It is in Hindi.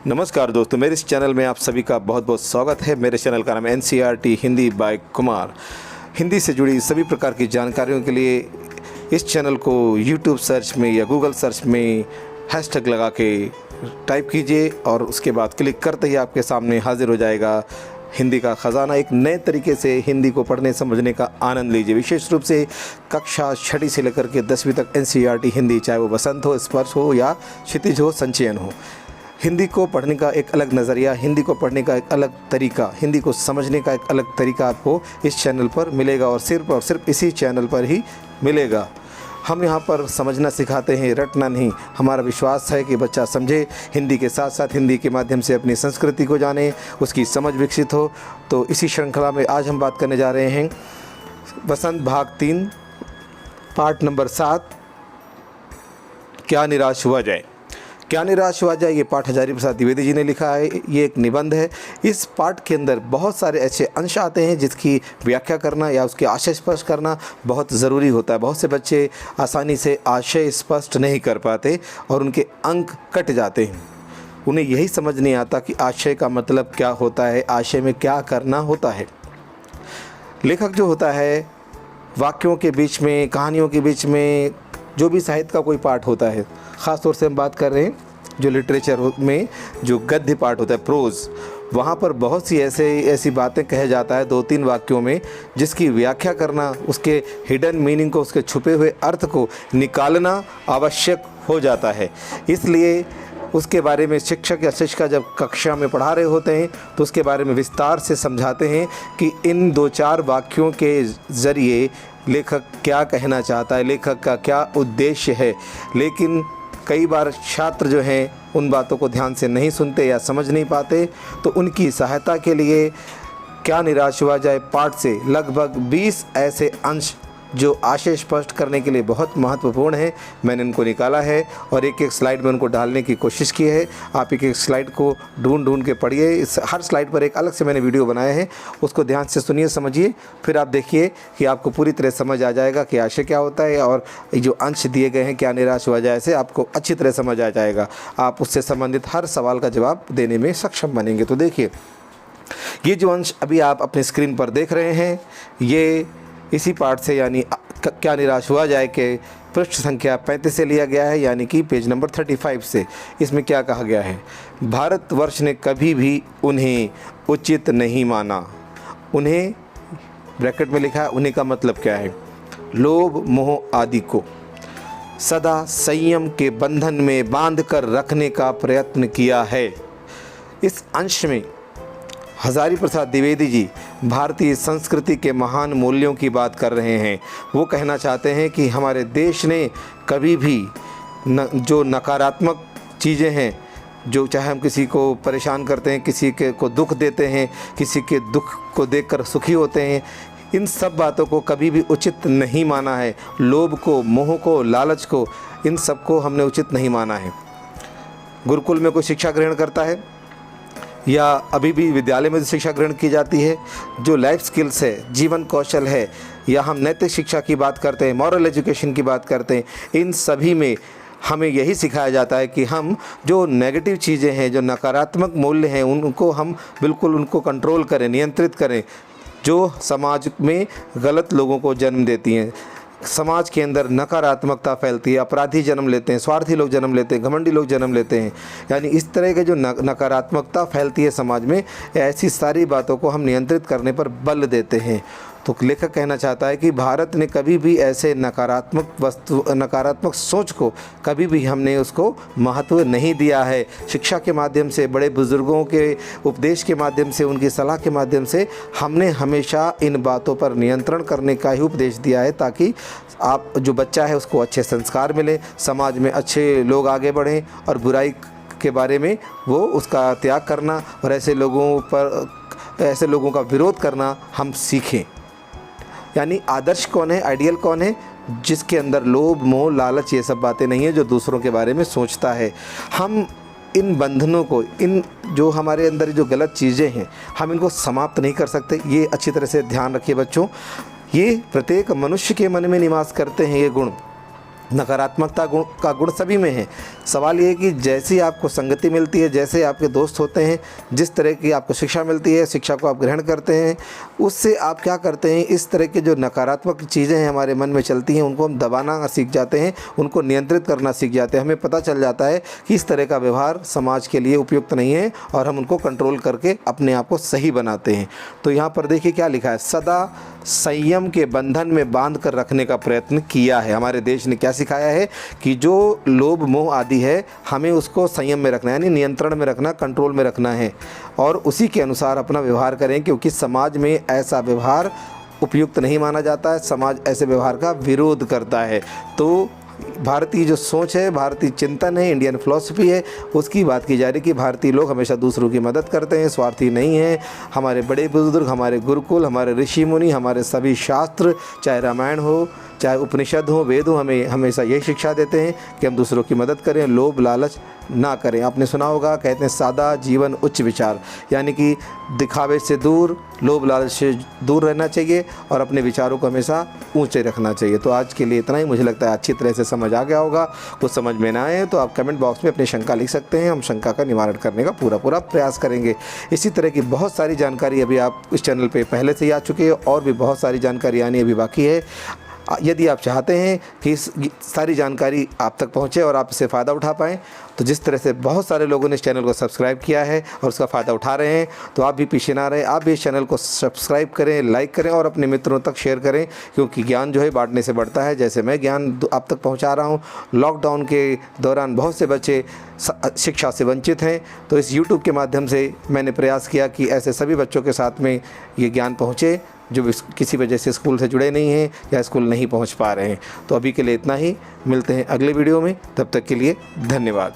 नमस्कार दोस्तों, मेरे इस चैनल में आप सभी का बहुत बहुत स्वागत है। मेरे चैनल का नाम है NCERT हिंदी बाय कुमार। हिंदी से जुड़ी सभी प्रकार की जानकारियों के लिए इस चैनल को YouTube सर्च में या Google सर्च में हैशटैग लगा के टाइप कीजिए और उसके बाद क्लिक करते ही आपके सामने हाजिर हो जाएगा हिंदी का ख़जाना। एक नए तरीके से हिंदी को पढ़ने समझने का आनंद लीजिए। विशेष रूप से कक्षा 6 से लेकर के 10वीं तक NCERT हिंदी, चाहे वो बसंत हो, स्पर्श हो या क्षितिज हो, संचयन हो, हिंदी को पढ़ने का एक अलग नज़रिया, हिंदी को पढ़ने का एक अलग तरीका, हिंदी को समझने का एक अलग तरीका आपको इस चैनल पर मिलेगा और सिर्फ इसी चैनल पर ही मिलेगा। हम यहाँ पर समझना सिखाते हैं, रटना नहीं। हमारा विश्वास है कि बच्चा समझे, हिंदी के साथ साथ हिंदी के माध्यम से अपनी संस्कृति को जाने, उसकी समझ विकसित हो। तो इसी श्रृंखला में आज हम बात करने जा रहे हैं बसंत भाग 3 पार्ट नंबर 7, क्या निराश हुआ जाए। क्या निराश हुआ जाए, ये पाठ हजारी प्रसाद द्विवेदी जी ने लिखा है। ये एक निबंध है। इस पाठ के अंदर बहुत सारे ऐसे अंश आते हैं जिसकी व्याख्या करना या उसके आशय स्पष्ट करना बहुत ज़रूरी होता है। बहुत से बच्चे आसानी से आशय स्पष्ट नहीं कर पाते और उनके अंक कट जाते हैं। उन्हें यही समझ नहीं आता कि आशय का मतलब क्या होता है, आशय में क्या करना होता है। लेखक जो होता है, वाक्यों के बीच में, कहानियों के बीच में जो भी साहित्य का कोई पाठ होता है, ख़ास तौर से हम बात कर रहे हैं जो लिटरेचर में जो गद्य पाठ होता है, प्रोज़, वहाँ पर बहुत सी ऐसी बातें कहे जाता है 2-3 वाक्यों में, जिसकी व्याख्या करना, उसके हिडन मीनिंग को, उसके छुपे हुए अर्थ को निकालना आवश्यक हो जाता है। इसलिए उसके बारे में शिक्षक या शिक्षिका जब कक्षा में पढ़ा रहे होते हैं तो उसके बारे में विस्तार से समझाते हैं कि इन 2-4 वाक्यों के ज़रिए लेखक क्या कहना चाहता है, लेखक का क्या उद्देश्य है। लेकिन कई बार छात्र जो हैं उन बातों को ध्यान से नहीं सुनते या समझ नहीं पाते। तो उनकी सहायता के लिए क्या निराश हुआ जाए पाठ से लगभग 20 ऐसे अंश जो आशय स्पष्ट करने के लिए बहुत महत्वपूर्ण है, मैंने इनको निकाला है और एक एक स्लाइड में उनको डालने की कोशिश की है। आप एक एक स्लाइड को ढूंढ के पढ़िए। इस हर स्लाइड पर एक अलग से मैंने वीडियो बनाया है, उसको ध्यान से सुनिए, समझिए, फिर आप देखिए कि आपको पूरी तरह समझ आ जाएगा कि आशय क्या होता है और जो अंश दिए गए हैं क्या निराश हुआ जाए से आपको अच्छी तरह समझ आ जाएगा। आप उससे संबंधित हर सवाल का जवाब देने में सक्षम बनेंगे। तो देखिए, ये जो अंश अभी आप अपनी स्क्रीन पर देख रहे हैं, ये इसी पाठ से यानी क्या निराश हुआ जाए के पृष्ठ संख्या 35 से लिया गया है, यानी कि पेज नंबर 35 से। इसमें क्या कहा गया है? भारतवर्ष ने कभी भी उन्हें उचित नहीं माना। उन्हें ब्रैकेट में लिखा है, उन्हें का मतलब क्या है? लोभ, मोह आदि को सदा संयम के बंधन में बांध कर रखने का प्रयत्न किया है। इस अंश में हजारी प्रसाद द्विवेदी जी भारतीय संस्कृति के महान मूल्यों की बात कर रहे हैं। वो कहना चाहते हैं कि हमारे देश ने कभी भी जो नकारात्मक चीज़ें हैं, जो चाहे हम किसी को परेशान करते हैं, किसी के को दुख देते हैं, किसी के दुख को देखकर सुखी होते हैं, इन सब बातों को कभी भी उचित नहीं माना है। लोभ को, मोह को, लालच को, इन सब को हमने उचित नहीं माना है। गुरुकुल में कोई शिक्षा ग्रहण करता है या अभी भी विद्यालय में जो शिक्षा ग्रहण की जाती है, जो लाइफ स्किल्स है, जीवन कौशल है, या हम नैतिक शिक्षा की बात करते हैं, मॉरल एजुकेशन की बात करते हैं, इन सभी में हमें यही सिखाया जाता है कि हम जो नेगेटिव चीज़ें हैं, जो नकारात्मक मूल्य हैं, उनको हम बिल्कुल उनको कंट्रोल करें, नियंत्रित करें, जो समाज में गलत लोगों को जन्म देती हैं। समाज के अंदर नकारात्मकता फैलती है, अपराधी जन्म लेते हैं, स्वार्थी लोग जन्म लेते हैं, घमंडी लोग जन्म लेते हैं। यानी इस तरह के जो नकारात्मकता फैलती है समाज में, ऐसी सारी बातों को हम नियंत्रित करने पर बल देते हैं। तो लेखक कहना चाहता है कि भारत ने कभी भी ऐसे नकारात्मक सोच को कभी भी हमने उसको महत्व नहीं दिया है। शिक्षा के माध्यम से, बड़े बुज़ुर्गों के उपदेश के माध्यम से, उनकी सलाह के माध्यम से हमने हमेशा इन बातों पर नियंत्रण करने का ही उपदेश दिया है, ताकि आप जो बच्चा है उसको अच्छे संस्कार मिले, समाज में अच्छे लोग आगे बढ़ें और बुराई के बारे में वो उसका त्याग करना और ऐसे लोगों का विरोध करना हम सीखें। यानी आदर्श कौन है, आइडियल कौन है? जिसके अंदर लोभ, मोह, लालच, ये सब बातें नहीं है, जो दूसरों के बारे में सोचता है। हम इन बंधनों को, इन जो हमारे अंदर जो गलत चीज़ें हैं, हम इनको समाप्त नहीं कर सकते। ये अच्छी तरह से ध्यान रखिए बच्चों। ये प्रत्येक मनुष्य के मन में निवास करते हैं ये गुण। नकारात्मकता का गुण सभी में है। सवाल ये है कि जैसी आपको संगति मिलती है, जैसे आपके दोस्त होते हैं, जिस तरह की आपको शिक्षा मिलती है, शिक्षा को आप ग्रहण करते हैं, उससे आप क्या करते हैं, इस तरह के जो नकारात्मक चीज़ें हैं हमारे मन में चलती हैं उनको हम दबाना सीख जाते हैं, उनको नियंत्रित करना सीख जाते हैं। हमें पता चल जाता है कि इस तरह का व्यवहार समाज के लिए उपयुक्त नहीं है और हम उनको कंट्रोल करके अपने आप को सही बनाते हैं। तो यहाँ पर देखिए क्या लिखा है, सदा संयम के बंधन में बांध कर रखने का प्रयत्न किया है। हमारे देश ने क्या सिखाया है कि जो लोभ मोह आदि है हमें उसको संयम में रखना है, यानी नियंत्रण में रखना, कंट्रोल में रखना है और उसी के अनुसार अपना व्यवहार करें, क्योंकि समाज में ऐसा व्यवहार उपयुक्त नहीं माना जाता है, समाज ऐसे व्यवहार का विरोध करता है। तो भारतीय जो सोच है, भारतीय चिंतन है, इंडियन फिलॉसफी है, उसकी बात की जा रही कि भारतीय लोग हमेशा दूसरों की मदद करते हैं, स्वार्थी नहीं हैं। हमारे बड़े बुजुर्ग, हमारे गुरुकुल, हमारे ऋषि मुनि, हमारे सभी शास्त्र, चाहे रामायण हो, चाहे उपनिषद हो, वेद हो, हमें हमेशा यही शिक्षा देते हैं कि हम दूसरों की मदद करें, लोभ लालच ना करें। आपने सुना होगा, कहते हैं सादा जीवन उच्च विचार, यानी कि दिखावे से दूर, लोभ लालच से दूर रहना चाहिए और अपने विचारों को हमेशा ऊंचे रखना चाहिए। तो आज के लिए इतना ही। मुझे लगता है अच्छी तरह से समझ आ गया होगा। कुछ समझ में ना आए तो आप कमेंट बॉक्स में अपनी शंका लिख सकते हैं, हम शंका का निवारण करने का पूरा प्रयास करेंगे। इसी तरह की बहुत सारी जानकारी अभी आप इस चैनल पर पहले से ही आ चुकी है और भी बहुत सारी जानकारी आनी अभी बाकी है। यदि आप चाहते हैं कि इस सारी जानकारी आप तक पहुंचे और आप इससे फ़ायदा उठा पाएँ, तो जिस तरह से बहुत सारे लोगों ने इस चैनल को सब्सक्राइब किया है और उसका फ़ायदा उठा रहे हैं, तो आप भी पीछे ना रहें, आप भी इस चैनल को सब्सक्राइब करें, लाइक करें और अपने मित्रों तक शेयर करें, क्योंकि ज्ञान जो है बांटने से बढ़ता है। जैसे मैं ज्ञान आप तक पहुंचा रहा हूं, लॉकडाउन के दौरान बहुत से बच्चे शिक्षा से वंचित हैं, तो इस यूट्यूब के माध्यम से मैंने प्रयास किया कि ऐसे सभी बच्चों के साथ में ये ज्ञान पहुँचे जो किसी वजह से स्कूल से जुड़े नहीं हैं या स्कूल नहीं पहुंच पा रहे हैं। तो अभी के लिए इतना ही, मिलते हैं अगले वीडियो में, तब तक के लिए धन्यवाद।